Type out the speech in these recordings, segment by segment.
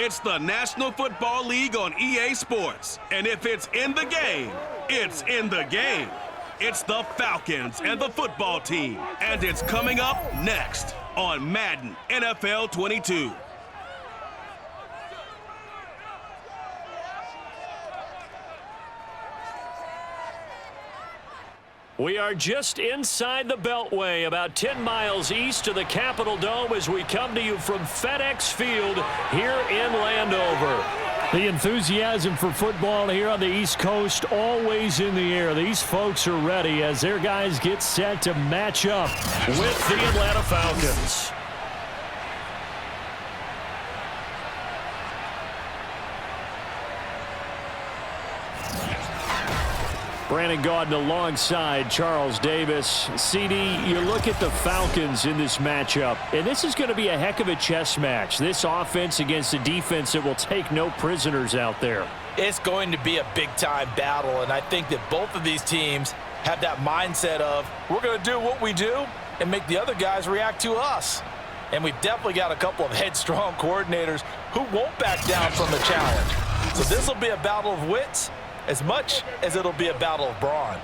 It's the National Football League on EA Sports. And if it's in the game, it's in the game. It's the Falcons and the football team. And it's coming up next on Madden NFL 22. We are just inside the Beltway, about 10 miles east of the Capitol Dome as we come to you from FedEx Field here in Landover. The enthusiasm for football here on the East Coast always in the air. These folks are ready as their guys get set to match up with the Atlanta Falcons. Brandon Gaudin alongside Charles Davis. CD, you look at the Falcons in this matchup, and this is going to be a heck of a chess match. This offense against a defense that will take no prisoners out there. It's going to be a big-time battle, and I think that both of these teams have that mindset of, we're going to do what we do and make the other guys react to us. And we've definitely got a couple of headstrong coordinators who won't back down from the challenge. So this will be a battle of wits as much as it'll be a battle of brawn.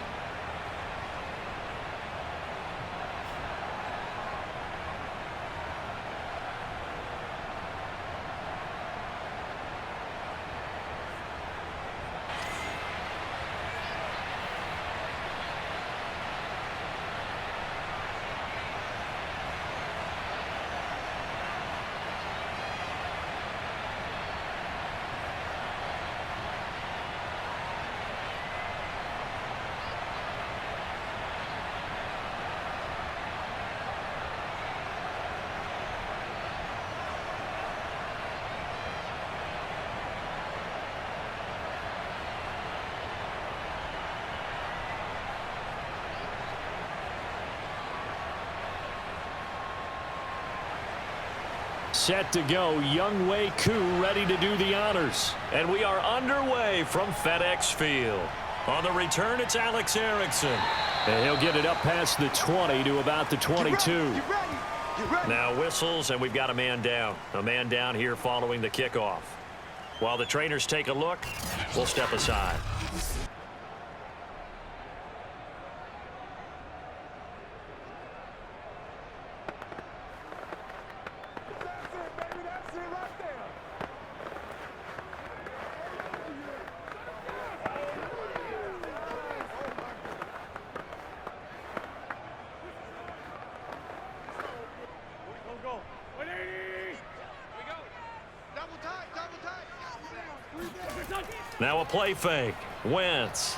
Set to go, Younghoe Koo ready to do the honors. And we are underway from FedEx Field. On the return, it's Alex Erickson. And he'll get it up past the 20 to about the 22. Get ready. Now whistles, and we've got a man down. A man down here following the kickoff. While the trainers take a look, we'll step aside. Now a play fake. Wentz.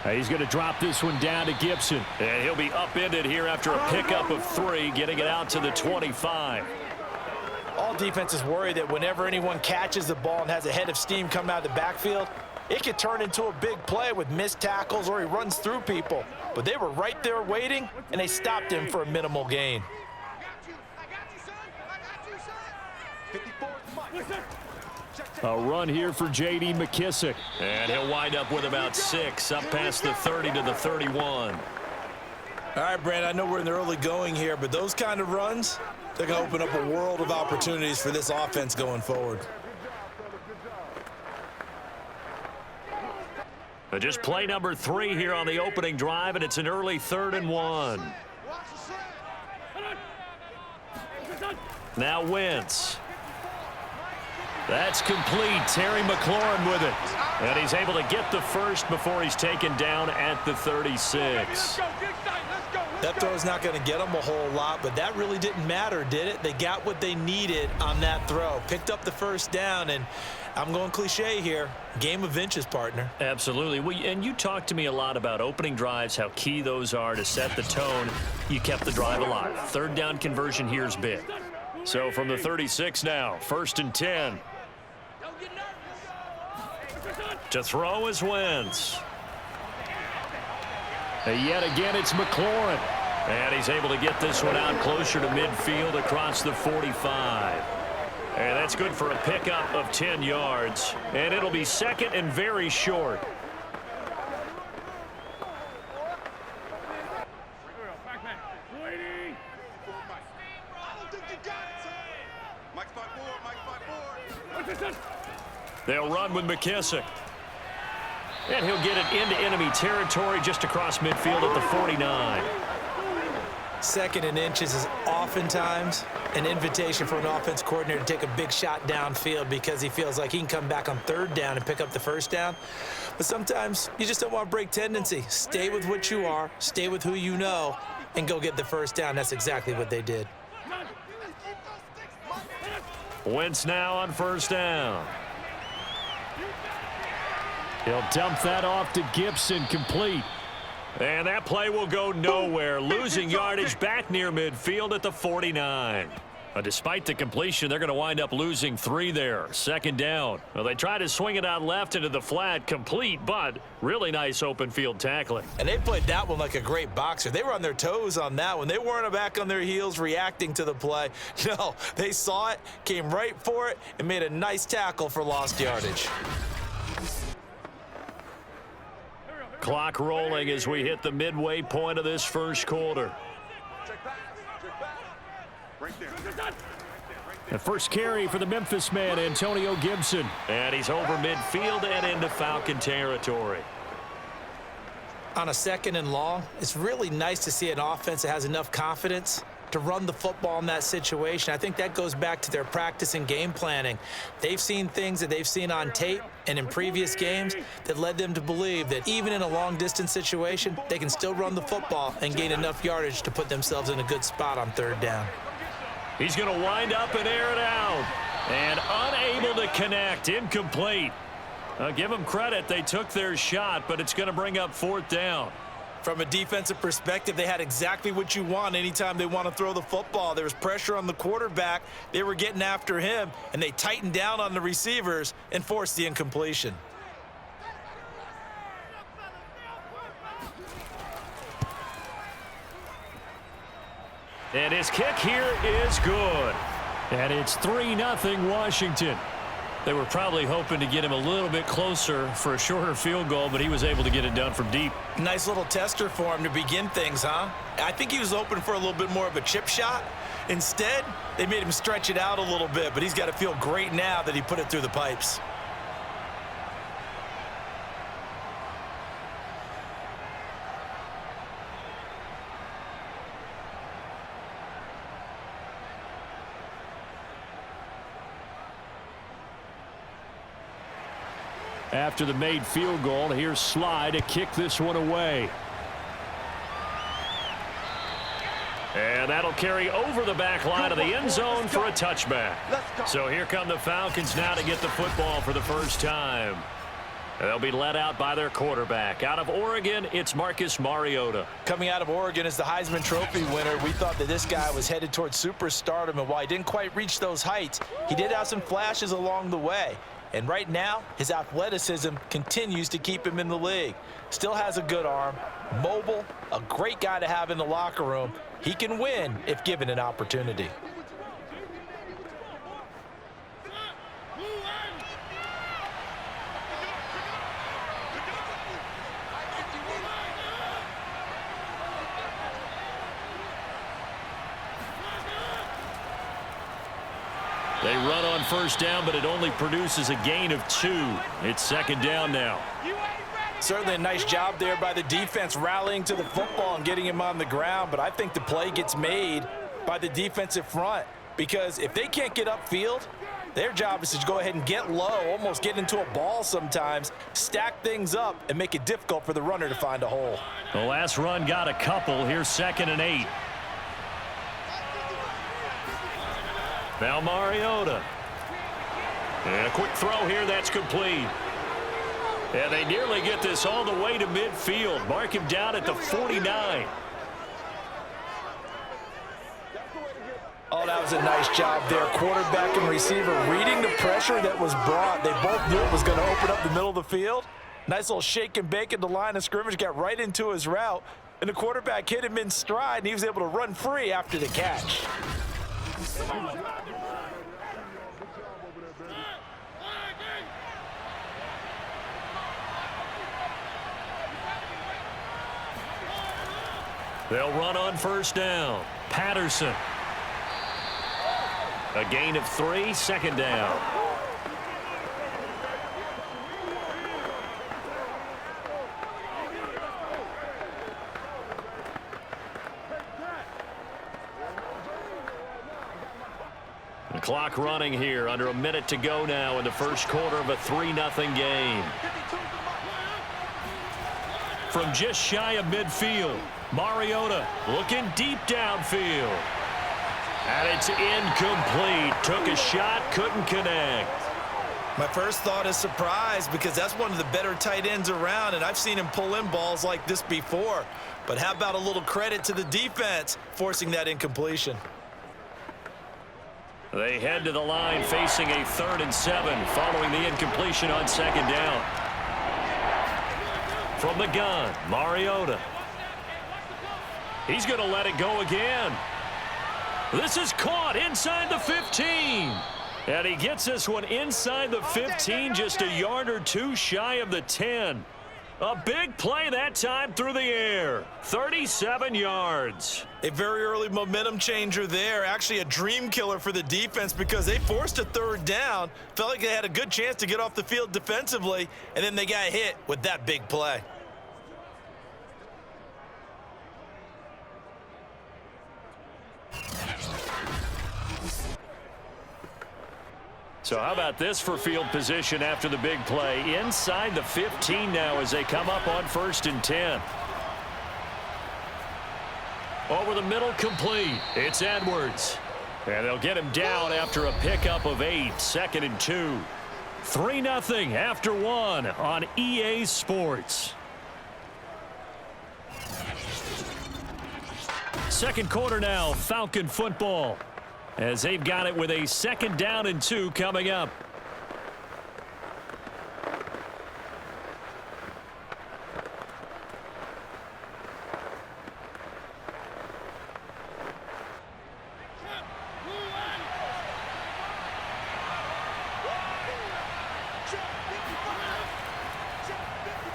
He's going to drop this one down to Gibson. And he'll be upended here after a pickup of 3, getting it out to the 25. All defenses worry that whenever anyone catches the ball and has a head of steam coming out of the backfield, it could turn into a big play with missed tackles or he runs through people. But they were right there waiting, and they stopped him for a minimal gain. A run here for J.D. McKissick. And he'll wind up with about 6, up past the 30 to the 31. All right, Brandon, I know we're in the early going here, but those kind of runs, they're going to open up a world of opportunities for this offense going forward. Just play number 3 here on the opening drive, and it's an early 3rd and 1. Now Wentz. That's complete. Terry McLaurin with it. And he's able to get the first before he's taken down at the 36. That throw's not going to get them a whole lot, but that really didn't matter, did it? They got what they needed on that throw. Picked up the first down, and I'm going cliche here. Game of inches, partner. Absolutely. And you talked to me a lot about opening drives, how key those are to set the tone. You kept the drive alive. 3rd down conversion here is big. So from the 36 now, 1st and 10. To throw is Wentz. And yet again, it's McLaurin. And he's able to get this one out closer to midfield across the 45. And that's good for a pickup of 10 yards. And it'll be 2nd and very short. They'll run with McKissick. And he'll get it into enemy territory just across midfield at the 49. Second and inches is oftentimes an invitation for an offense coordinator to take a big shot downfield because he feels like he can come back on third down and pick up the first down. But sometimes you just don't want to break tendency. Stay with what you are, stay with who you know, and go get the first down. That's exactly what they did. Wentz now on first down. He'll dump that off to Gibson, complete. And that play will go nowhere, losing yardage back near midfield at the 49. Despite the completion, they're going to wind up losing 3 there. Second down. Well, they try to swing it out left into the flat, complete, but really nice open field tackling. And they played that one like a great boxer. They were on their toes on that one. They weren't back on their heels reacting to the play. No, they saw it, came right for it, and made a nice tackle for lost yardage. Clock rolling as we hit the midway point of this first quarter. The first carry for the Memphis man, Antonio Gibson. And he's over midfield and into Falcon territory. On a second and long, it's really nice to see an offense that has enough confidence to run the football in that situation. I think that goes back to their practice and game planning. They've seen things that they've seen on tape and in previous games that led them to believe that even in a long-distance situation, they can still run the football and gain enough yardage to put themselves in a good spot on third down. He's going to wind up and air it out. And unable to connect, incomplete. Give them credit, they took their shot, but it's going to bring up fourth down. From a defensive perspective, they had exactly what you want anytime they want to throw the football. There was pressure on the quarterback. They were getting after him, and they tightened down on the receivers and forced the incompletion. And his kick here is good. And it's 3-0 Washington. They were probably hoping to get him a little bit closer for a shorter field goal, but he was able to get it done from deep. Nice little tester for him to begin things, huh? I think he was open for a little bit more of a chip shot. Instead, they made him stretch it out a little bit, but he's got to feel great now that he put it through the pipes. After the made field goal, here's Sly to kick this one away. And that'll carry over the back line of the end zone for a touchback. So here come the Falcons now to get the football for the first time. They'll be led out by their quarterback. Out of Oregon, it's Marcus Mariota. Coming out of Oregon as the Heisman Trophy winner, we thought that this guy was headed towards superstardom, and while he didn't quite reach those heights, he did have some flashes along the way. And right now, his athleticism continues to keep him in the league. Still has a good arm, mobile, a great guy to have in the locker room. He can win if given an opportunity. They run on first down, but it only produces a gain of 2. It's second down now. Certainly a nice job there by the defense rallying to the football and getting him on the ground, but I think the play gets made by the defensive front because if they can't get upfield, their job is to go ahead and get low, almost get into a ball sometimes, stack things up, and make it difficult for the runner to find a hole. The last run got a couple. Here's 2nd and 8. Now Mariota. And a quick throw here, that's complete. And they nearly get this all the way to midfield. Mark him down at the 49. Oh, that was a nice job there. Quarterback and receiver reading the pressure that was brought. They both knew it was going to open up the middle of the field. Nice little shake and bake at the line of scrimmage, got right into his route. And the quarterback hit him in stride, and he was able to run free after the catch. They'll run on first down. Patterson. A gain of 3, second down. Clock running here. Under a minute to go now in the first quarter of a 3-0 game. From just shy of midfield, Mariota looking deep downfield. And it's incomplete. Took a shot, couldn't connect. My first thought is surprise because that's one of the better tight ends around, and I've seen him pull in balls like this before. But how about a little credit to the defense forcing that incompletion? They head to the line facing a 3rd and 7 following the incompletion on 2nd down. From the gun, Mariota. He's going to let it go again. This is caught inside the 15. And he gets this one inside the 15, just a yard or two shy of the 10. A big play that time through the air. 37 yards. A very early momentum changer there. Actually a dream killer for the defense because they forced a 3rd down. Felt like they had a good chance to get off the field defensively, and then they got hit with that big play. So how about this for field position after the big play? Inside the 15 now as they come up on 1st and 10. Over the middle, complete. It's Edwards. And they'll get him down after a pickup of 8. 2nd and 2. 3-0 after 1 on EA Sports. Second quarter now, Falcon football, as they've got it with a 2nd down and 2 coming up.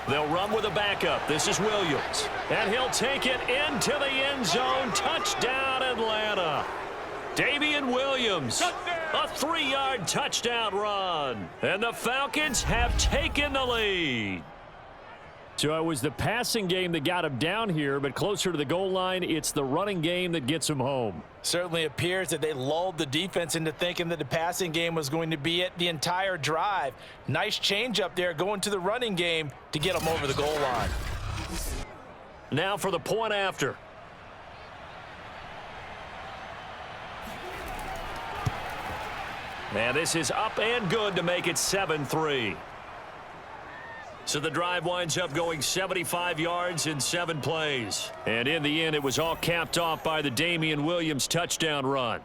They'll run with a backup. This is Williams. And he'll take it into the end zone. Touchdown, Atlanta. Damian Williams, a 3-yard touchdown run. And the Falcons have taken the lead. So it was the passing game that got him down here, but closer to the goal line, it's the running game that gets him home. Certainly appears that they lulled the defense into thinking that the passing game was going to be it the entire drive. Nice change up there going to the running game to get them over the goal line. Now for the point after. And this is up and good to make it 7-3. So the drive winds up going 75 yards in 7 plays. And in the end, it was all capped off by the Damian Williams touchdown run.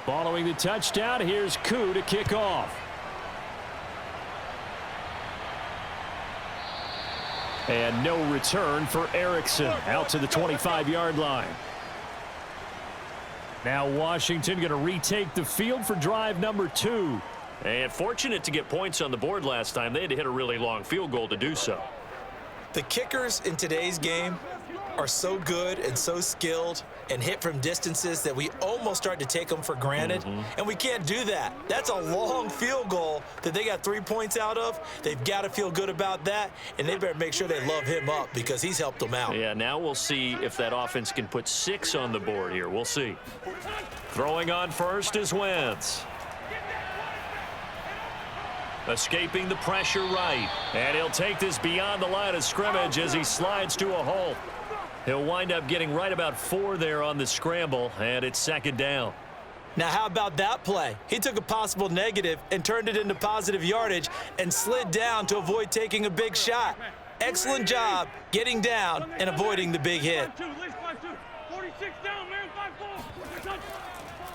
Following the touchdown, here's Koo to kick off. And no return for Erickson out to the 25-yard line. Now Washington going to retake the field for drive number 2. And fortunate to get points on the board last time. They had to hit a really long field goal to do so. The kickers in today's game are so good and so skilled and hit from distances that we almost start to take them for granted. And we can't do that. That's a long field goal that they got 3 points out of. They've got to feel good about that, and they better make sure they love him up because he's helped them out. Yeah, now we'll see if that offense can put 6 on the board here. We'll see. Throwing on first is Wentz. Escaping the pressure right. And he'll take this beyond the line of scrimmage as he slides to a halt. He'll wind up getting right about 4 there on the scramble, and it's 2nd down. Now, how about that play? He took a possible negative and turned it into positive yardage and slid down to avoid taking a big shot. Excellent job getting down and avoiding the big hit.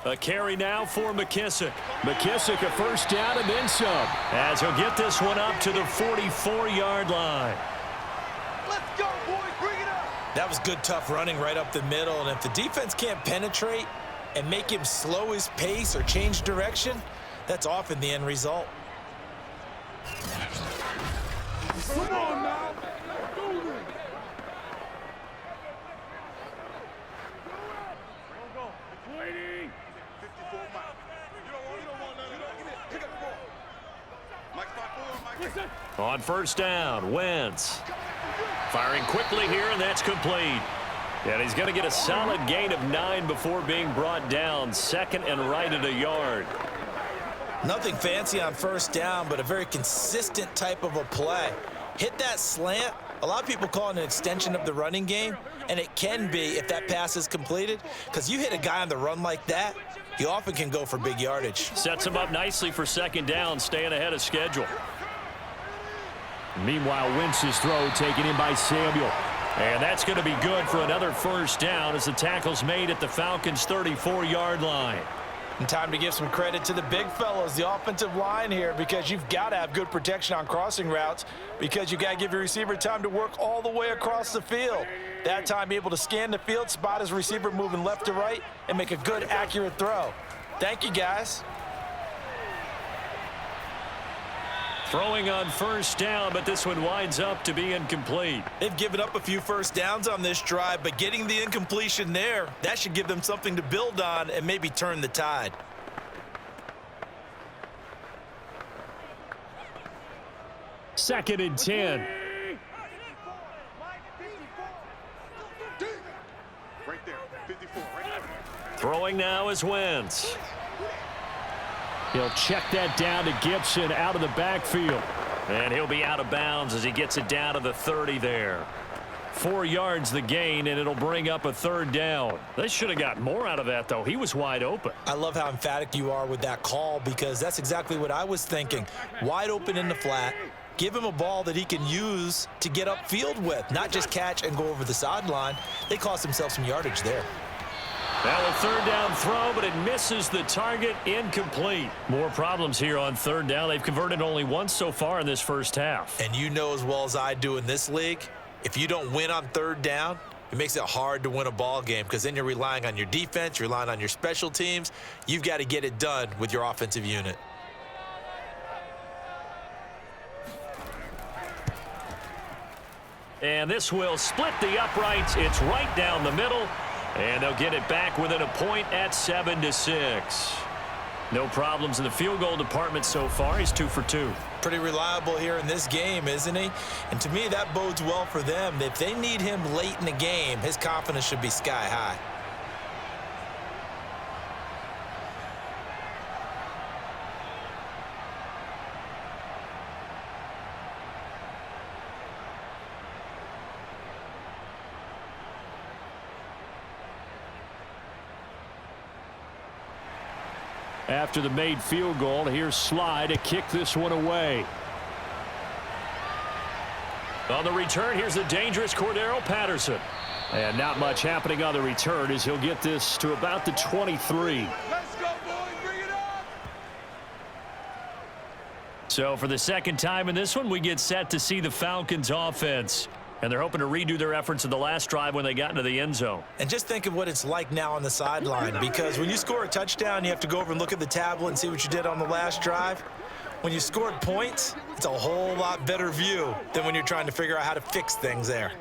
A carry now for McKissick. McKissick a first down and then some, as he'll get this one up to the 44-yard line. Let's go, boys. Bring it up. That was good, tough running right up the middle, and if the defense can't penetrate and make him slow his pace or change direction, that's often the end result. Come on now. Waiting. 54 miles. You don't want none of that. Pick up the ball. Mike 5-4, Mike. On first down, Wentz. Firing quickly here, and that's complete. And he's going to get a solid gain of 9 before being brought down. Second and right at a yard. Nothing fancy on first down, but a very consistent type of a play. Hit that slant. A lot of people call it an extension of the running game, and it can be if that pass is completed, because you hit a guy on the run like that, he often can go for big yardage. Sets him up nicely for second down, staying ahead of schedule. Meanwhile, Wentz's throw taken in by Samuel. And that's going to be good for another first down as the tackle's made at the Falcons' 34-yard line. And time to give some credit to the big fellows, the offensive line here, because you've got to have good protection on crossing routes, because you got to give your receiver time to work all the way across the field. That time, be able to scan the field, spot his receiver moving left to right, and make a good, accurate throw. Thank you, guys. Throwing on first down, but this one winds up to be incomplete. They've given up a few first downs on this drive, but getting the incompletion there, that should give them something to build on and maybe turn the tide. Second and 10. Right there. 54. Right there. Throwing now is Wentz. He'll check that down to Gibson out of the backfield. And he'll be out of bounds as he gets it down to the 30 there. 4 yards the gain, and it'll bring up a third down. They should have got more out of that, though. He was wide open. I love how emphatic you are with that call, because that's exactly what I was thinking. Wide open in the flat. Give him a ball that he can use to get upfield with, not just catch and go over the sideline. They cost themselves some yardage there. Now a third down throw, but it misses the target. Incomplete. More problems here on third down. They've converted only once so far in this first half. And you know as well as I do in this league, if you don't win on third down, it makes it hard to win a ball game, because then you're relying on your defense, you're relying on your special teams. You've got to get it done with your offensive unit. And this will split the uprights. It's right down the middle. And they'll get it back within a point at 7-6. No problems in the field goal department so far. He's 2 for 2. Pretty reliable here in this game, isn't he? And to me, that bodes well for them. If they need him late in the game, his confidence should be sky high. After the made field goal, here's Sly to kick this one away. On the return, here's the dangerous Cordero Patterson. And not much happening on the return as he'll get this to about the 23. Let's go, boys. Bring it up. So for the second time in this one, we get set to see the Falcons offense. And they're hoping to redo their efforts in the last drive when they got into the end zone. And just think of what it's like now on the sideline, because when you score a touchdown, you have to go over and look at the tablet and see what you did on the last drive. When you scored points, it's a whole lot better view than when you're trying to figure out how to fix things there.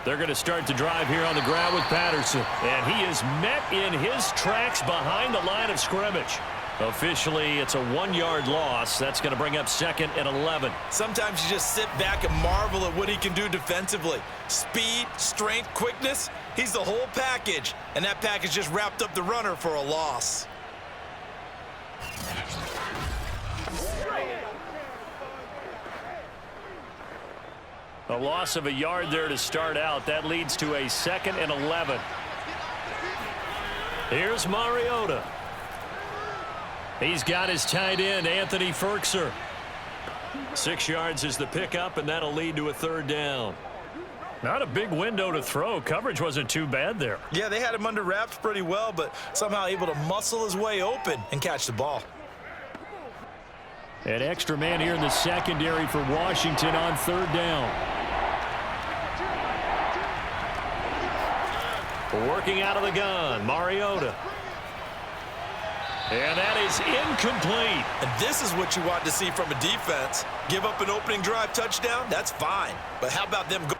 They're going to start the drive here on the ground with Patterson. And he is met in his tracks behind the line of scrimmage. Officially, it's a 1-yard loss. That's going to bring up 2nd and 11. Sometimes you just sit back and marvel at what he can do defensively. Speed, strength, quickness, he's the whole package. And that package just wrapped up the runner for a loss. A loss of a yard there to start out. That leads to a 2nd and 11. Here's Mariota. He's got his tight end, Anthony Ferkser. 6 yards is the pickup, and that'll lead to a third down. Not a big window to throw. Coverage wasn't too bad there. Yeah, they had him under wraps pretty well, but somehow able to muscle his way open and catch the ball. An extra man here in the secondary for Washington on third down. Working out of the gun, Mariota. And that is incomplete. And this is what you want to see from a defense. Give up an opening drive touchdown, that's fine. But how about them go?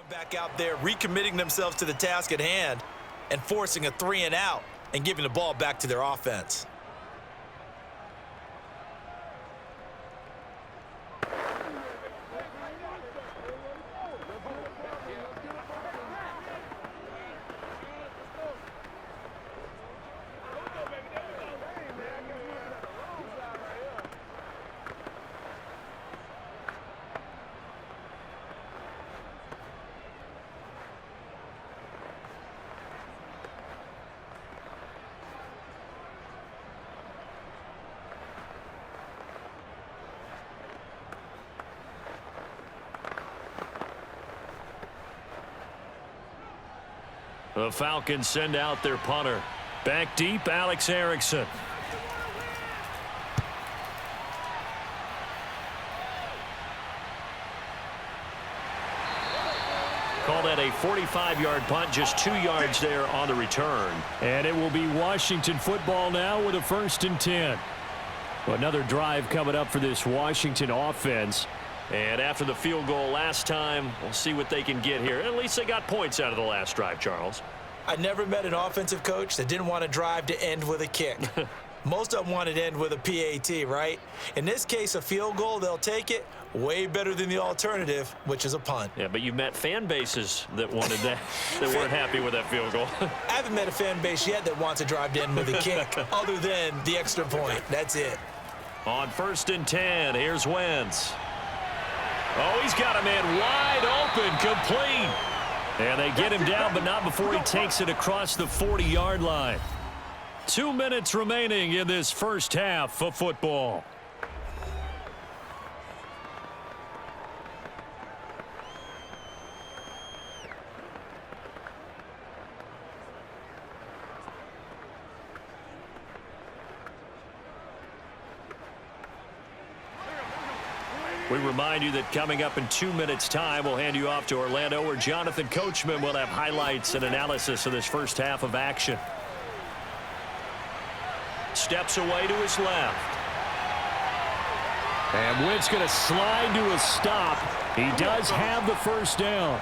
Back out there, recommitting themselves to the task at hand and forcing a 3-and-out and giving the ball back to their offense. The Falcons send out their punter. Back deep, Alex Erickson. Call that a 45-yard punt, just 2 yards there on the return. And it will be Washington football now with a 1st and 10. Well, another drive coming up for this Washington offense. And after the field goal last time, we'll see what they can get here. At least they got points out of the last drive, Charles. I never met an offensive coach that didn't want to drive to end with a kick. Most of them wanted to end with a PAT, right? In this case, a field goal, they'll take it. Way better than the alternative, which is a punt. Yeah, but you've met fan bases that wanted that, that weren't happy with that field goal. I haven't met a fan base yet that wants to drive to end with a kick, other than the extra point. That's it. On 1st and 10, here's Wentz. Oh, he's got a man wide open, complete. And they get him down, but not before he takes it across the 40-yard line. 2 minutes remaining in this first half of football. We remind you that coming up in 2 minutes' time, we'll hand you off to Orlando, where Jonathan Coachman will have highlights and analysis of this first half of action. Steps away to his left. And Wentz going to slide to a stop. He does have the first down.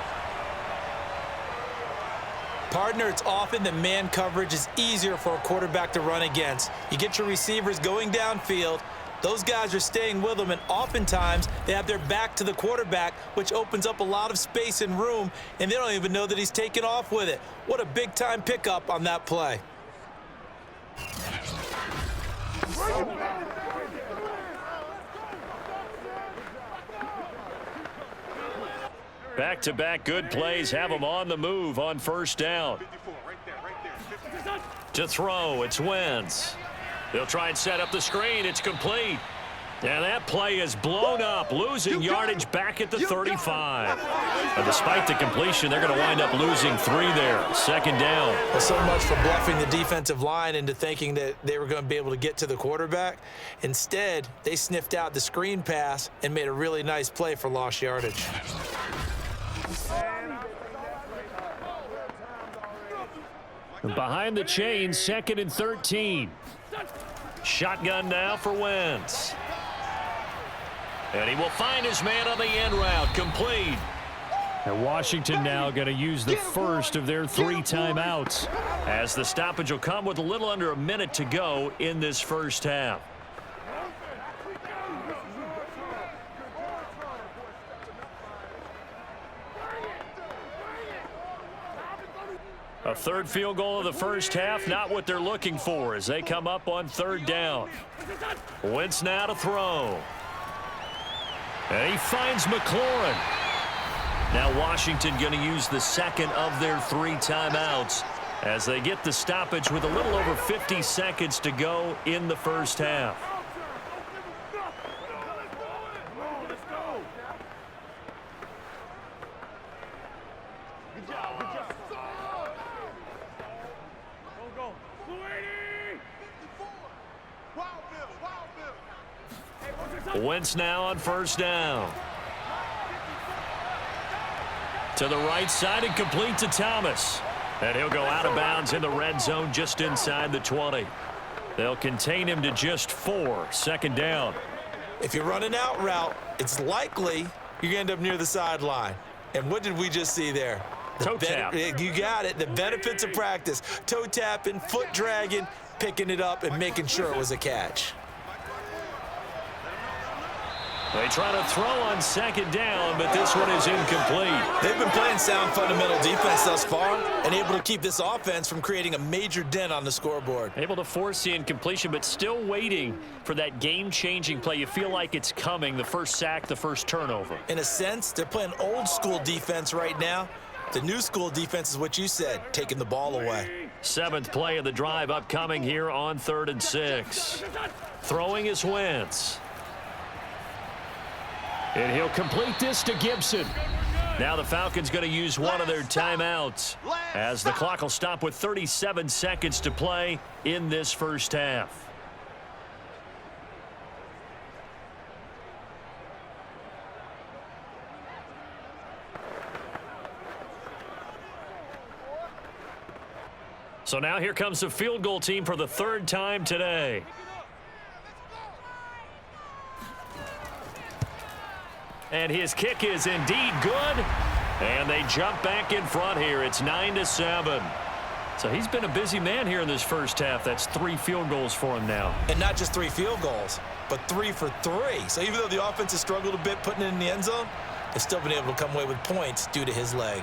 Partner, it's often that man coverage is easier for a quarterback to run against. You get your receivers going downfield. Those guys are staying with them, and oftentimes they have their back to the quarterback, which opens up a lot of space and room, and they don't even know that he's taken off with it. What a big-time pickup on that play. Back-to-back good plays have them on the move on first down. To throw, it's Wentz. They'll try and set up the screen. It's complete. And that play is blown up, losing yardage back at the 35. And despite the completion, they're going to wind up losing 3 there. 2nd down. Well, so much for bluffing the defensive line into thinking that they were going to be able to get to the quarterback. Instead, they sniffed out the screen pass and made a really nice play for lost yardage. Behind the chain, 2nd and 13. Shotgun now for Wentz. And he will find his man on the end route, complete. And Washington now going to use the first of their 3 timeouts. As the stoppage will come with a little under a minute to go in this first half. A third field goal of the first half, not what they're looking for as they come up on third down. Wentz now to throw. And he finds McLaurin. Now Washington going to use the second of their 3 timeouts as they get the stoppage with a little over 50 seconds to go in the first half. Wentz now on first down. To the right side and complete to Thomas. And he'll go out of bounds in the red zone just inside the 20. They'll contain him to just 4. Second down. If you're running out route, it's likely you're going to end up near the sideline. And what did we just see there? Toe tap. You got it. The benefits of practice. Toe tapping, foot dragging, picking it up, and making sure it was a catch. They try to throw on second down, but this one is incomplete. They've been playing sound fundamental defense thus far and able to keep this offense from creating a major dent on the scoreboard. Able to force the incompletion, but still waiting for that game-changing play. You feel like it's coming, the first sack, the first turnover. In a sense, they're playing old-school defense right now. The new school defense is what you said, taking the ball away. 7th play of the drive upcoming here on 3rd and 6. Throwing is Wentz. And he'll complete this to Gibson. Now the Falcons going to use one of their timeouts as the clock will stop with 37 seconds to play in this first half. So now here comes the field goal team for the 3rd time today. And his kick is indeed good. And they jump back in front here. It's 9-7. So he's been a busy man here in this first half. That's 3 field goals for him now. And not just 3 field goals, but 3 for 3. So even though the offense has struggled a bit putting it in the end zone, they've still been able to come away with points due to his leg.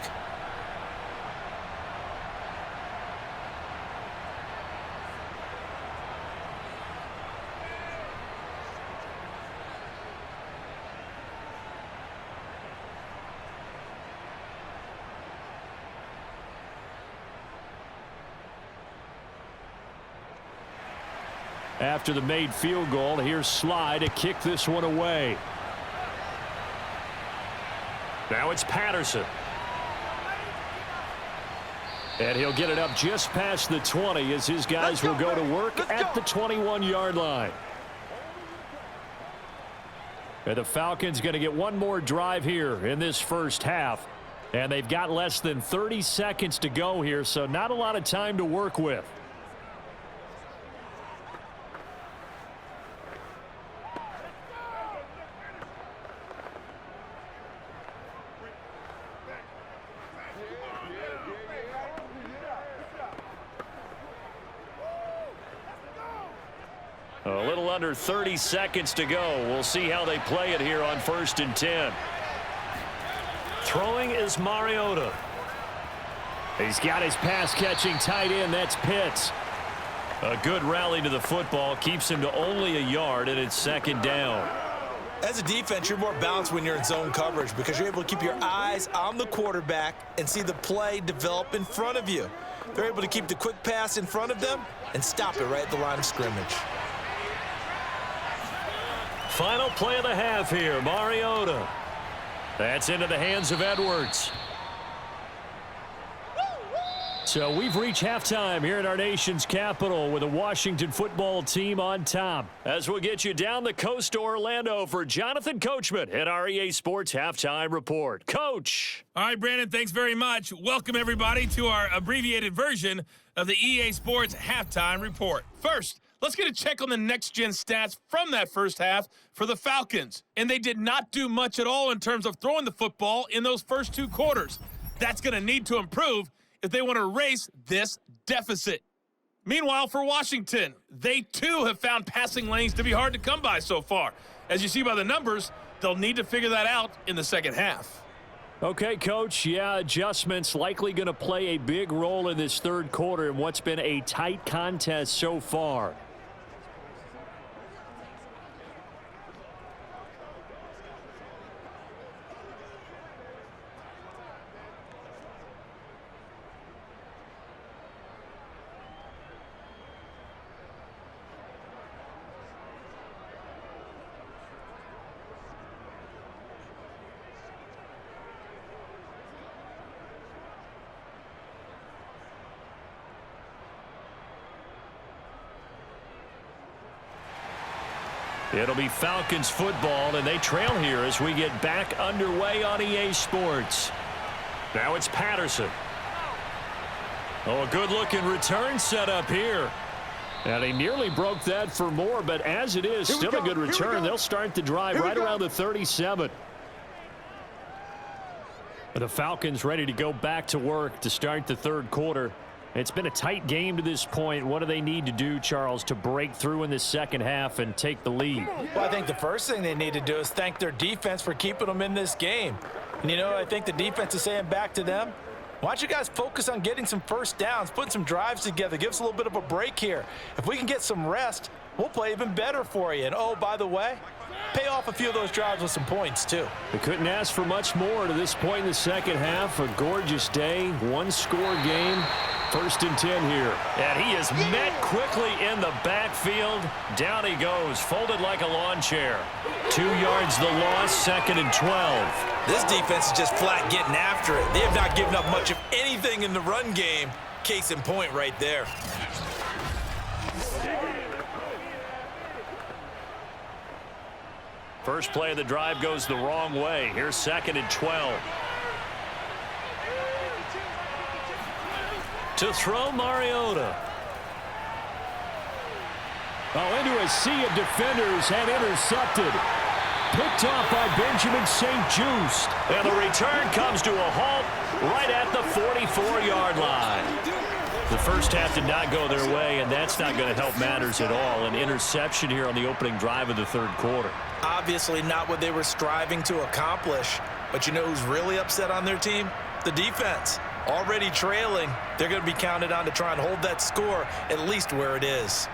After the made field goal, here's Sly to kick this one away. Now it's Patterson. And he'll get it up just past the 20 as his guys will go to work at the 21-yard line. And the Falcons going to get one more drive here in this first half. And they've got less than 30 seconds to go here, so not a lot of time to work with. A little under 30 seconds to go. We'll see how they play it here on 1st and 10. Throwing is Mariota. He's got his pass-catching tight end. That's Pitts. A good rally to the football. Keeps him to only a yard, and it's 2nd down. As a defense, you're more balanced when you're in zone coverage because you're able to keep your eyes on the quarterback and see the play develop in front of you. They're able to keep the quick pass in front of them and stop it right at the line of scrimmage. Final play of the half here, Mariota. That's into the hands of Edwards. So we've reached halftime here in our nation's capital with the Washington football team on top. As we'll get you down the coast to Orlando for Jonathan Coachman at our EA Sports Halftime Report. Coach. All right, Brandon, thanks very much. Welcome, everybody, to our abbreviated version of the EA Sports Halftime Report. First, let's get a check on the next-gen stats from that first half for the Falcons. And they did not do much at all in terms of throwing the football in those first 2 quarters. That's going to need to improve if they want to erase this deficit. Meanwhile, for Washington, they too have found passing lanes to be hard to come by so far. As you see by the numbers, they'll need to figure that out in the second half. Okay, Coach, yeah, adjustments likely going to play a big role in this third quarter in what's been a tight contest so far. It'll be Falcons football, and they trail here as we get back underway on EA Sports. Now it's Patterson. Oh, a good-looking return set up here. And he nearly broke that for more, but as it is, still a good return. They'll start the drive right around the 37. The Falcons ready to go back to work to start the third quarter. It's been a tight game to this point. What do they need to do, Charles, to break through in the second half and take the lead? Well, I think the first thing they need to do is thank their defense for keeping them in this game. And, you know, I think the defense is saying back to them, why don't you guys focus on getting some first downs, putting some drives together, give us a little bit of a break here. If we can get some rest, we'll play even better for you. And, oh, by the way, pay off a few of those drives with some points, too. They couldn't ask for much more to this point in the second half. A gorgeous day, one-score game. 1st and 10 here. And he is met quickly in the backfield. Down he goes, folded like a lawn chair. 2 yards the loss, 2nd and 12. This defense is just flat getting after it. They have not given up much of anything in the run game. Case in point right there. First play of the drive goes the wrong way. Here's 2nd and 12. To throw, Mariota. Oh, into a sea of defenders and intercepted. Picked off by Benjamin St-Juste. And the return comes to a halt right at the 44-yard line. The first half did not go their way, and that's not going to help matters at all. An interception here on the opening drive of the third quarter. Obviously not what they were striving to accomplish. But you know who's really upset on their team? The defense. Already trailing, they're going to be counted on to try and hold that score at least where it is.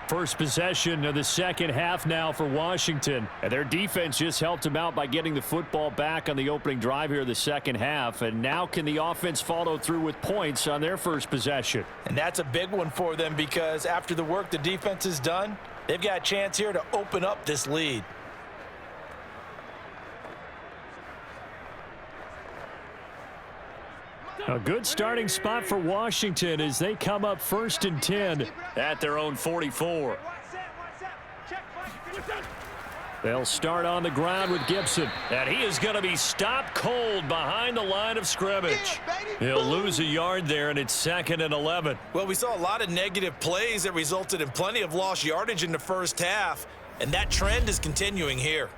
First possession of the second half now for Washington. And their defense just helped them out by getting the football back on the opening drive here of the second half. And now can the offense follow through with points on their first possession? And that's a big one for them because after the work the defense has done, they've got a chance here to open up this lead. A good starting spot for Washington as they come up 1st and 10 at their own 44. They'll start on the ground with Gibson. And he is going to be stopped cold behind the line of scrimmage. He'll lose a yard there, and it's 2nd and 11. Well, we saw a lot of negative plays that resulted in plenty of lost yardage in the first half, and that trend is continuing here.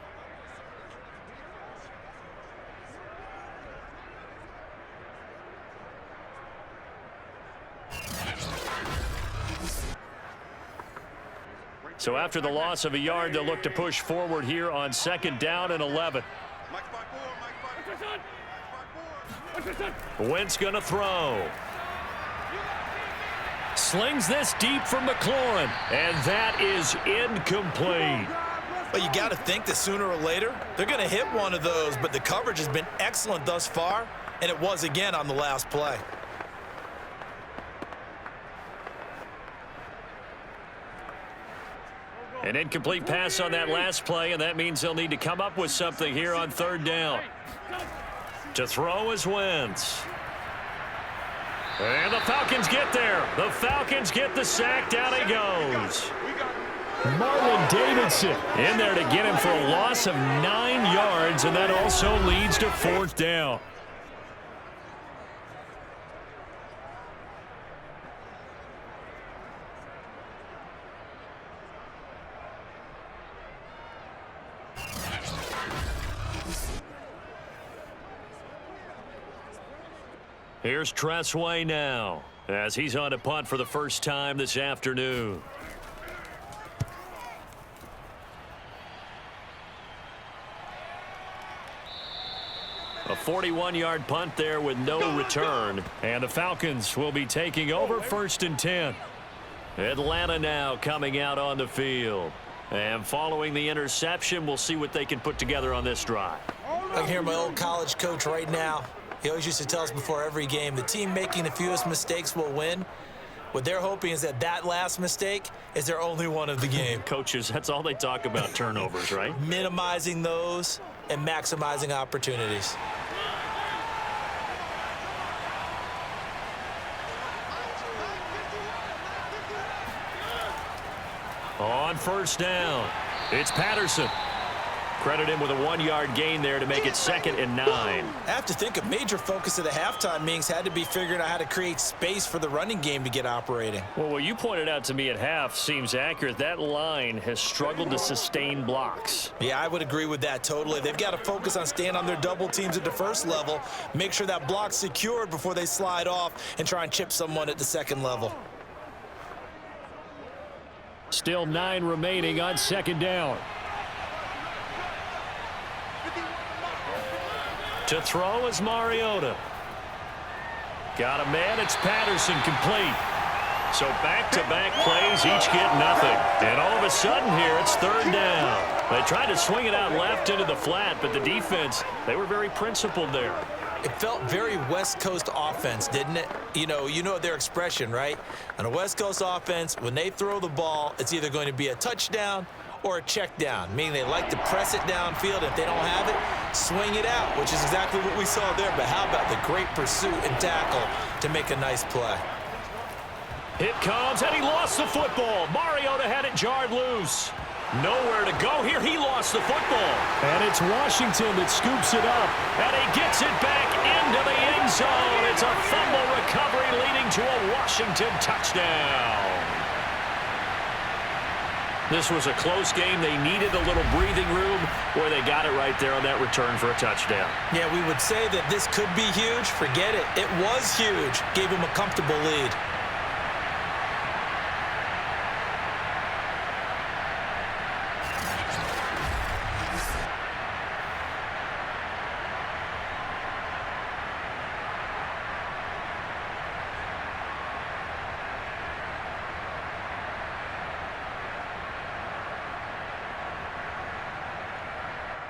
So after the loss of a yard, they'll look to push forward here on 2nd down and 11. Wentz going to throw. Slings this deep from McLaurin, and that is incomplete. Well, you got to think that sooner or later, they're going to hit one of those, but the coverage has been excellent thus far, and it was again on the last play. An incomplete pass on that last play, and that means they'll need to come up with something here on 3rd down. To throw is Wentz. And the Falcons get there. The Falcons get the sack. Down he goes. Marlon Davidson in there to get him for a loss of 9 yards, and that also leads to 4th down. Here's Tressway now as he's on to punt for the first time this afternoon. A 41-yard punt there with no return. And the Falcons will be taking over 1st and 10. Atlanta now coming out on the field. And following the interception, we'll see what they can put together on this drive. I can hear my old college coach right now. He always used to tell us before every game, the team making the fewest mistakes will win. What they're hoping is that last mistake is their only one of the game. Coaches, that's all they talk about, turnovers, right? Minimizing those and maximizing opportunities. On 1st down, it's Patterson. Credit him with a 1-yard gain there to make it 2nd and 9. I have to think a major focus of the halftime meetings had to be figuring out how to create space for the running game to get operating. Well, what you pointed out to me at half seems accurate. That line has struggled to sustain blocks. Yeah, I would agree with that totally. They've got to focus on staying on their double teams at the first level, make sure that block's secured before they slide off and try and chip someone at the second level. Still 9 remaining on 2nd down. To throw is Mariota. Got a man, it's Patterson, complete. So back-to-back plays, each get nothing. And all of a sudden here, it's 3rd down. They tried to swing it out left into the flat, but the defense, they were very principled there. It felt very West Coast offense, didn't it? You know their expression, right? On a West Coast offense, when they throw the ball, it's either going to be a touchdown or a check down, meaning they like to press it downfield. If they don't have it, swing it out, which is exactly what we saw there. But how about the great pursuit and tackle to make a nice play? It comes, and he lost the football. Mariota had it jarred loose. Nowhere to go here. He lost the football. And it's Washington that scoops it up. And he gets it back into the end zone. It's a fumble recovery leading to a Washington touchdown. This was a close game. They needed a little breathing room where they got it right there on that return for a touchdown. Yeah, we would say that this could be huge. Forget it. It was huge. Gave him a comfortable lead.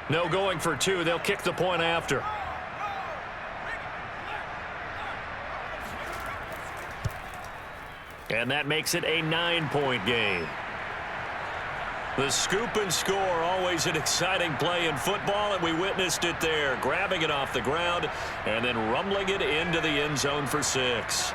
No going for 2. They'll kick the point after. And that makes it a 9-point game. The scoop and score, always an exciting play in football, and we witnessed it there, grabbing it off the ground and then rumbling it into the end zone for 6.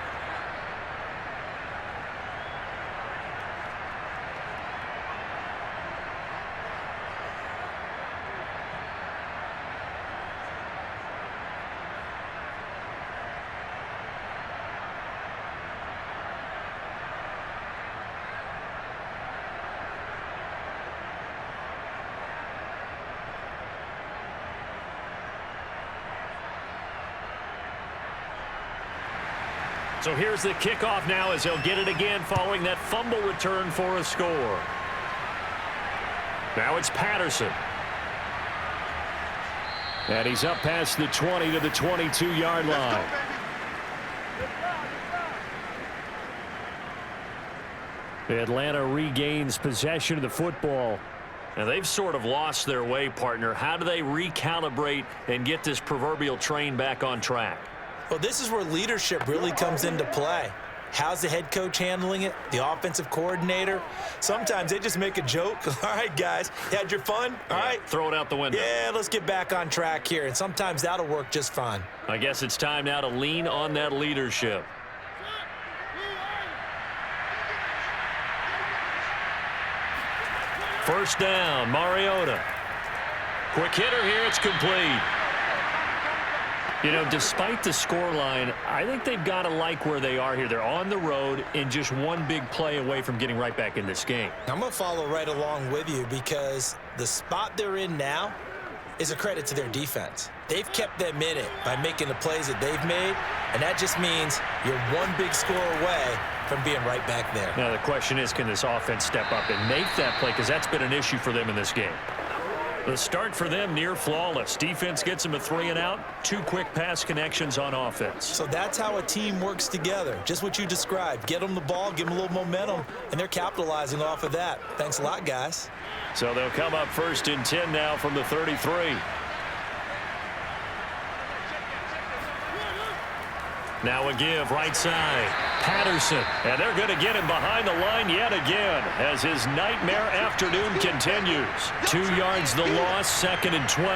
So here's the kickoff now as he'll get it again following that fumble return for a score. Now it's Patterson. And he's up past the 20 to the 22-yard line. Atlanta regains possession of the football. And they've sort of lost their way, partner. How do they recalibrate and get this proverbial train back on track? Well, this is where leadership really comes into play. How's the head coach handling it? The offensive coordinator? Sometimes they just make a joke. All right, guys, you had your fun? All right. Throw it out the window. Yeah, let's get back on track here. And sometimes that'll work just fine. I guess it's time now to lean on that leadership. First down, Mariota. Quick hitter here, it's complete. You know, despite the scoreline, I think they've got to like where they are here. They're on the road and just one big play away from getting right back in this game. I'm going to follow right along with you because the spot they're in now is a credit to their defense. They've kept them in it by making the plays that they've made, and that just means you're one big score away from being right back there. Now, the question is, can this offense step up and make that play? Because that's been an issue for them in this game. The start for them near flawless. Defense gets them a 3-and-out. 2 quick pass connections on offense. So that's how a team works together. Just what you described. Get them the ball, give them a little momentum, and they're capitalizing off of that. Thanks a lot, guys. So they'll come up 1st and 10 now from the 33. Now a give right side. Patterson. And they're going to get him behind the line yet again as his nightmare afternoon continues. 2 yards the loss, 2nd and 12.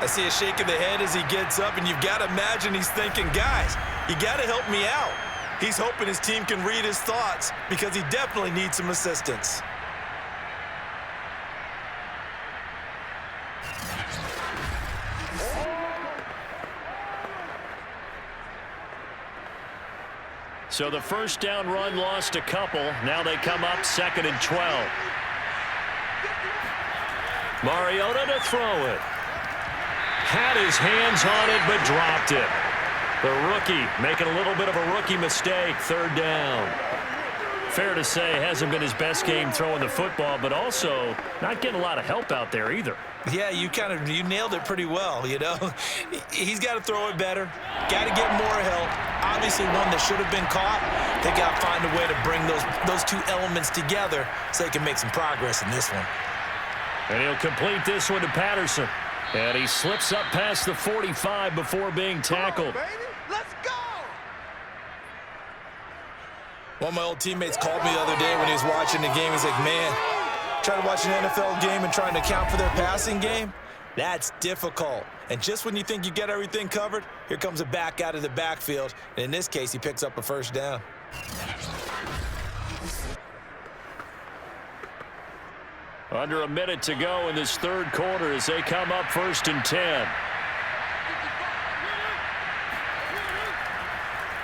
I see a shake of the head as he gets up, and you've got to imagine he's thinking, guys, you got to help me out. He's hoping his team can read his thoughts because he definitely needs some assistance. So the first down run lost a couple. Now they come up 2nd and 12. Mariota to throw it. Had his hands on it, but dropped it. The rookie making a little bit of a rookie mistake. 3rd down. Fair to say, hasn't been his best game throwing the football, but also not getting a lot of help out there either. Yeah, you nailed it pretty well, you know. He's got to throw it better. Got to get more help. Obviously one that should have been caught. They got to find a way to bring those 2 elements together so they can make some progress in this one. And he'll complete this one to Patterson. And he slips up past the 45 before being tackled. Come on, baby. Let's go! One of my old teammates called me the other day when he was watching the game. He's like, man, trying to watch an NFL game and trying to account for their passing game, that's difficult. And just when you think you get everything covered, here comes a back out of the backfield. And in this case, he picks up a 1st down. Under a minute to go in this 3rd quarter as they come up 1st and 10.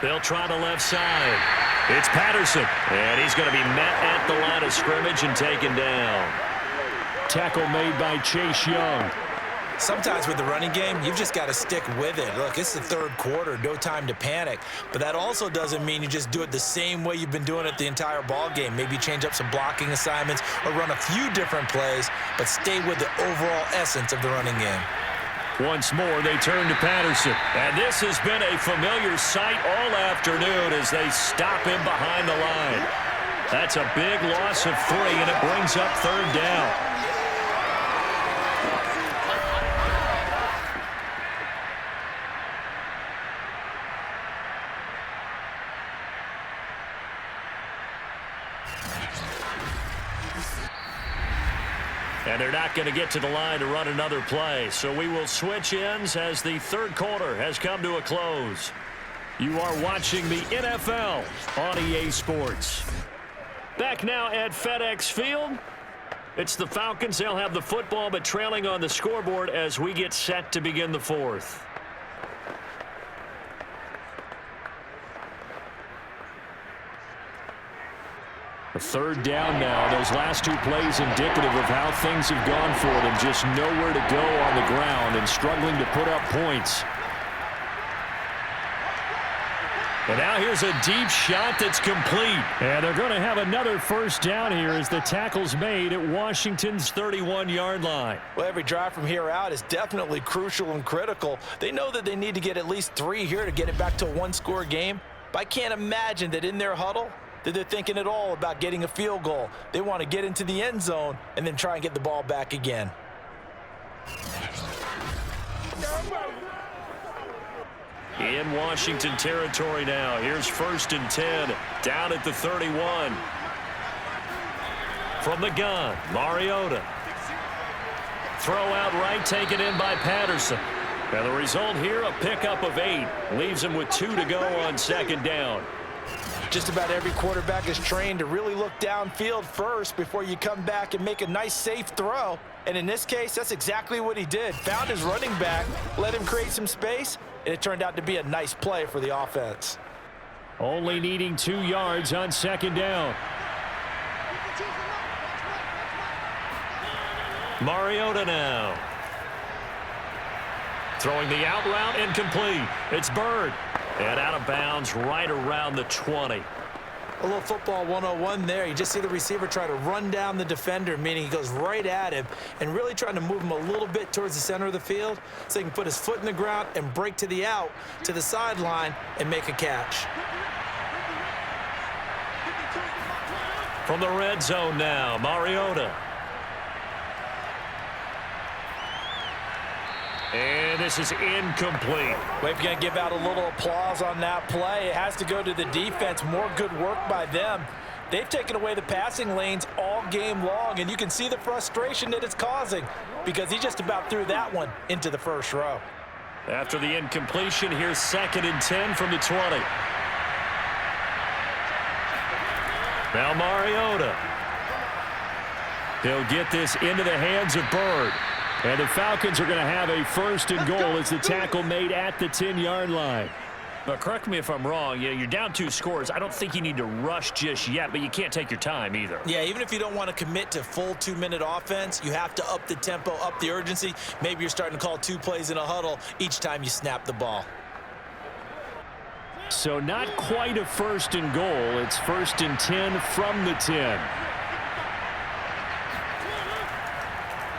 They'll try the left side. It's Patterson, and he's going to be met at the line of scrimmage and taken down. Tackle made by Chase Young. Sometimes with the running game, you've just got to stick with it. Look, it's the 3rd quarter, no time to panic. But that also doesn't mean you just do it the same way you've been doing it the entire ball game. Maybe change up some blocking assignments or run a few different plays, but stay with the overall essence of the running game. Once more, they turn to Patterson. And this has been a familiar sight all afternoon as they stop him behind the line. That's a big loss of 3, and it brings up 3rd down. And they're not going to get to the line to run another play. So we will switch ends as the 3rd quarter has come to a close. You are watching the NFL on EA Sports. Back now at FedEx Field. It's the Falcons. They'll have the football, but trailing on the scoreboard as we get set to begin the 4th. A 3rd down now. Those last 2 plays indicative of how things have gone for them. Just nowhere to go on the ground and struggling to put up points. And now here's a deep shot that's complete. And they're going to have another 1st down here as the tackle's made at Washington's 31-yard line. Well, every drive from here out is definitely crucial and critical. They know that they need to get at least 3 here to get it back to a 1-score game. But I can't imagine that in their huddle that they're thinking at all about getting a field goal. They want to get into the end zone and then try and get the ball back again. In Washington territory now. Here's 1st and 10 down at the 31. From the gun, Mariota. Throw out right, taken in by Patterson. And the result here, a pickup of 8. Leaves him with 2 to go on 2nd down. Just about every quarterback is trained to really look downfield first before you come back and make a nice, safe throw. And in this case, that's exactly what he did. Found his running back, let him create some space, and it turned out to be a nice play for the offense. Only needing 2 yards on 2nd down. Mariota now. Throwing the out route incomplete. It's Bird. And out of bounds right around the 20. A little football 101 there. You just see the receiver try to run down the defender, meaning he goes right at him and really trying to move him a little bit towards the center of the field so he can put his foot in the ground and break to the out, to the sideline, and make a catch. From the red zone now, Mariota. And this is incomplete. Well, if you're going to give out a little applause on that play, it has to go to the defense. More good work by them. They've taken away the passing lanes all game long, and you can see the frustration that it's causing because he just about threw that one into the first row. After the incompletion, here's 2nd and 10 from the 20. Now Mariota. He'll get this into the hands of Bird. And the Falcons are going to have a 1st and goal as the tackle made at the 10-yard line. But correct me if I'm wrong, you're down 2 scores. I don't think you need to rush just yet, but you can't take your time either. Yeah, even if you don't want to commit to full 2-minute offense, you have to up the tempo, up the urgency. Maybe you're starting to call 2 plays in a huddle each time you snap the ball. So not quite a 1st and goal. It's 1st and 10 from the 10.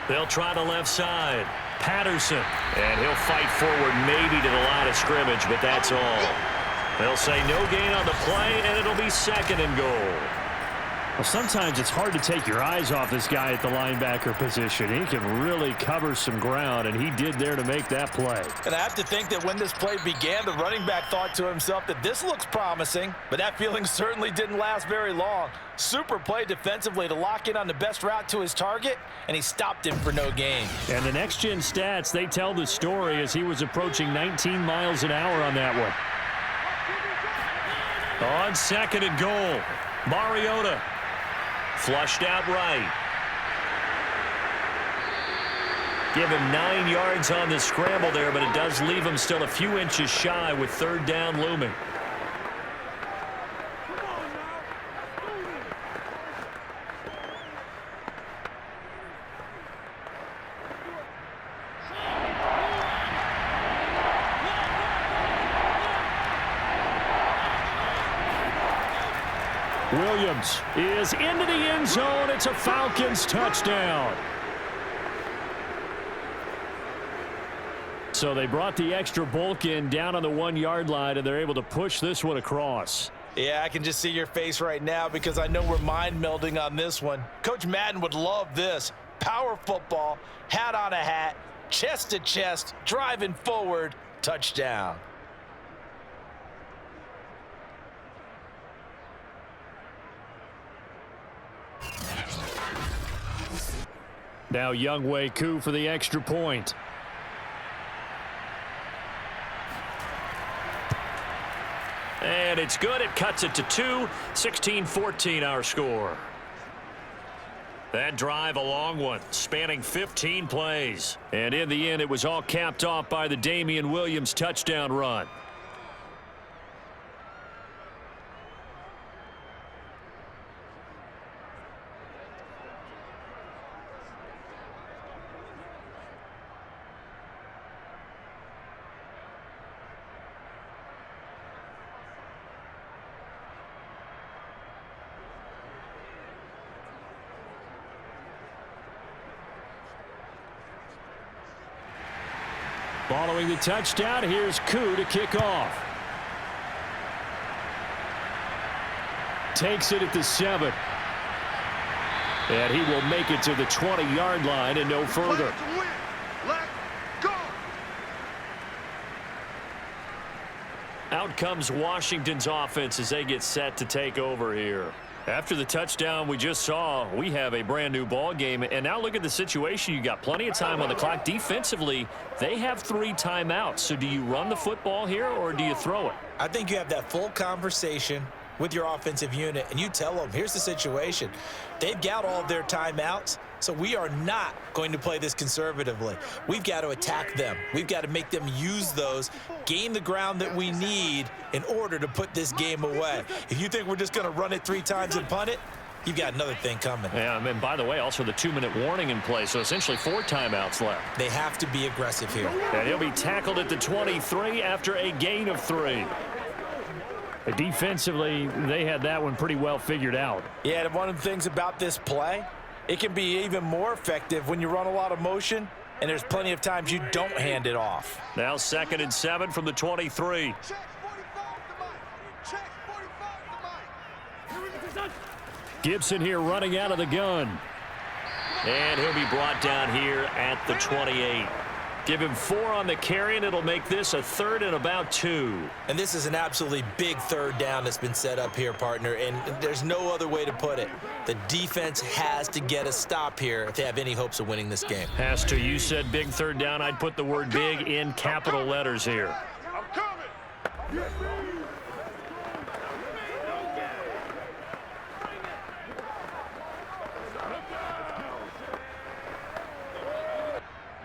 They'll try the left side. Patterson. And he'll fight forward maybe to the line of scrimmage, but that's all. They'll say no gain on the play, and it'll be 2nd and goal. Well, sometimes it's hard to take your eyes off this guy at the linebacker position. He can really cover some ground, and he did there to make that play. And I have to think that when this play began, the running back thought to himself that this looks promising, but that feeling certainly didn't last very long. Super play defensively to lock in on the best route to his target, and he stopped him for no gain. And the next-gen stats, they tell the story as he was approaching 19 miles an hour on that one. On 2nd and goal, Mariota. Flushed out right. Give him 9 yards on the scramble there, but it does leave him still a few inches shy with 3rd down looming. Williams is into the end zone. It's a Falcons touchdown. So they brought the extra bulk in down on the 1-yard line, and they're able to push this one across. Yeah, I can just see your face right now because I know we're mind melding on this one. Coach Madden would love this. Power football, hat on a hat, chest to chest, driving forward, touchdown. Now Younghoe Koo for the extra point. And it's good. It cuts it to 2. 16-14 our score. That drive a long one, spanning 15 plays. And in the end, it was all capped off by the Damian Williams touchdown run. Following the touchdown, here's Koo to kick off. Takes it at the 7. And he will make it to the 20-yard line and no further. Let's go. Out comes Washington's offense as they get set to take over here. After the touchdown we just saw, we have a brand new ball game. And now look at the situation. You got plenty of time on the clock. Defensively, they have 3 timeouts. So do you run the football here or do you throw it? I think you have that full conversation with your offensive unit, and you tell them, here's the situation. They've got all of their timeouts, so we are not going to play this conservatively. We've got to attack them. We've got to make them use those, gain the ground that we need in order to put this game away. If you think we're just going to run it 3 times and punt it, you've got another thing coming. Yeah, and by the way, also the 2-minute warning in play, so essentially 4 timeouts left. They have to be aggressive here. And he'll be tackled at the 23 after a gain of 3. Defensively, they had that one pretty well figured out. Yeah, and one of the things about this play, it can be even more effective when you run a lot of motion, and there's plenty of times you don't hand it off. Now 2nd and 7 from the 23. Gibson here running out of the gun. And he'll be brought down here at the 28. Give him 4 on the carry, and it'll make this a 3rd and about 2. And this is an absolutely big 3rd down that's been set up here, partner, and there's no other way to put it. The defense has to get a stop here if they have any hopes of winning this game. Has to. You said big 3rd down. I'd put the word big in capital letters here. I'm coming.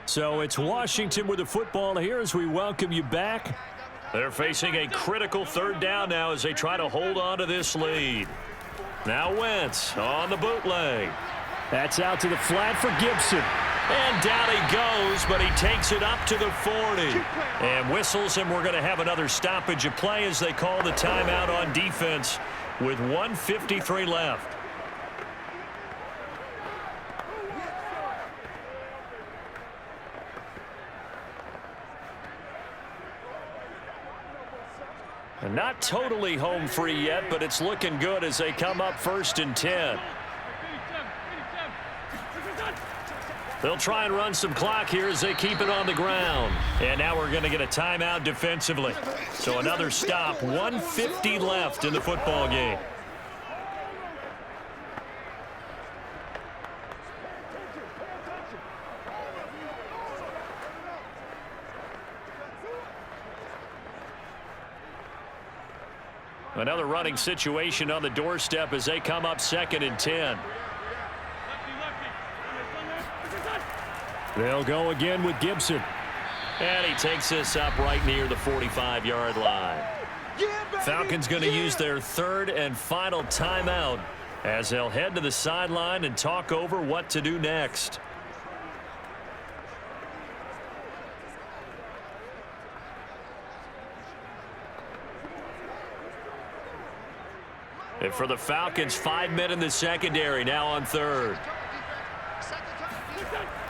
So it's Washington with the football here as we welcome you back. They're facing a critical 3rd down now as they try to hold on to this lead. Now Wentz on the bootleg. That's out to the flat for Gibson. And down he goes, but he takes it up to the 40. And whistles, and we're going to have another stoppage of play as they call the timeout on defense with 1:53 left. And not totally home free yet, but it's looking good as they come up 1st and 10. They'll try and run some clock here as they keep it on the ground. And now we're going to get a timeout defensively. So another stop, 1:50 left in the football game. Another running situation on the doorstep as they come up 2nd and 10. They'll go again with Gibson. And he takes this up right near the 45-yard line. Falcons going to use their 3rd and final timeout as they'll head to the sideline and talk over what to do next. And for the Falcons, 5 men in the secondary now on 3rd.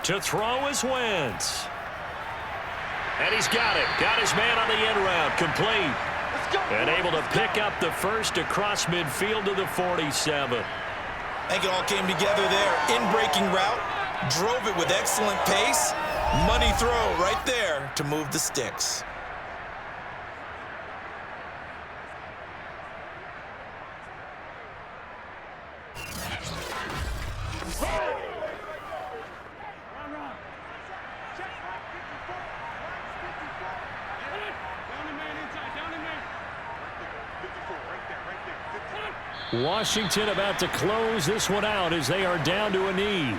To throw is Wentz. And he's got it. Got his man on the end route. Complete. And able to pick up the 1st across midfield to the 47. I think it all came together there. In-breaking route. Drove it with excellent pace. Money throw right there to move the sticks. Washington about to close this one out as they are down to a knee.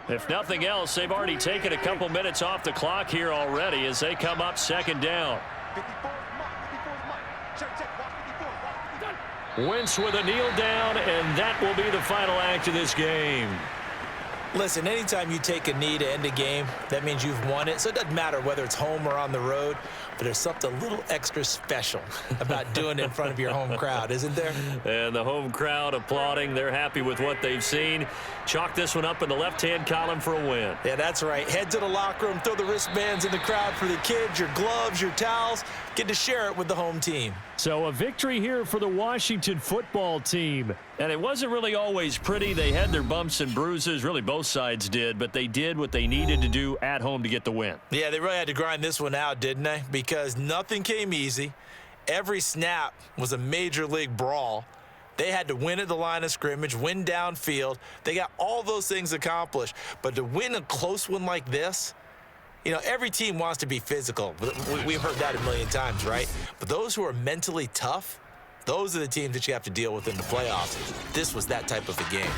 If nothing else, they've already taken a couple minutes off the clock here already as they come up 2nd down. Wentz with a kneel down, and that will be the final act of this game. Listen, anytime you take a knee to end a game, that means you've won it. So it doesn't matter whether it's home or on the road, but there's something a little extra special about doing it in front of your home crowd, isn't there? And the home crowd applauding. They're happy with what they've seen. Chalk this one up in the left-hand column for a win. Yeah, that's right. Head to the locker room, throw the wristbands in the crowd for the kids, your gloves, your towels. Get to share it with the home team. So a victory here for the Washington football team. And it wasn't really always pretty. They had their bumps and bruises. Really, both sides did. But they did what they needed to do at home to get the win. Yeah, they really had to grind this one out, didn't they? Because nothing came easy. Every snap was a major league brawl. They had to win at the line of scrimmage, win downfield. They got all those things accomplished. But to win a close one like this, you know, every team wants to be physical. We've heard that a million times, right? But those who are mentally tough, those are the teams that you have to deal with in the playoffs. This was that type of a game.